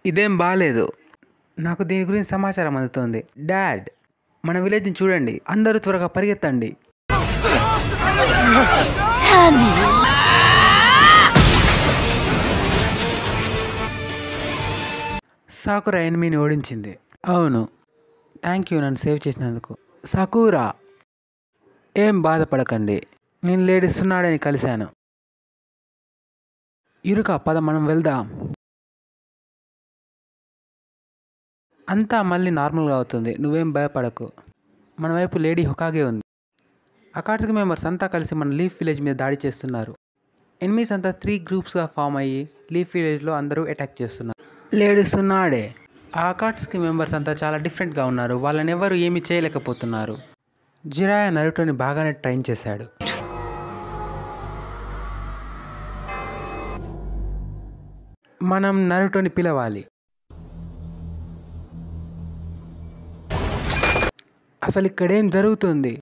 ఇదేం బాలేదు. నాకు దీని గురించి సమాచారం అందుతోంది. డాడ్, మన విలేజ్ని చూడండి. అందరూ త్వరగా పరిగెత్తండి. సాకురా ఎనిమిని ఓడించింది. అవును, థ్యాంక్ యూ నన్ను సేవ్ చేసినందుకు. సాకురా, ఏం బాధపడకండి. నేను లేడీ సున్నాడని కలిశాను. యురుకా, పద మనం వెళ్దాం. అంతా మళ్ళీ నార్మల్గా అవుతుంది. నువ్వేం భయపడకు. మన వైపు లేడీ హొకాగే ఉంది. అకాట్స్కి మెంబర్స్ అంతా కలిసి మన లీఫ్ విలేజ్ మీద దాడి చేస్తున్నారు. ఎనిమీస్ అంతా 3 గ్రూప్స్గా ఫామ్ అయ్యి లీఫ్ విలేజ్లో అందరూ అటాక్ చేస్తున్నారు. లేడీ సున్నాడే. ఆ అకాట్స్కి మెంబర్స్ అంతా చాలా డిఫరెంట్గా ఉన్నారు. వాళ్ళని ఎవరు ఏమీ చేయలేకపోతున్నారు. జిరాయా నరుటోని బాగానే ట్రైన్ చేశాడు. మనం నరుటోని పిలవాలి. అసలు ఇక్కడేం జరుగుతుంది?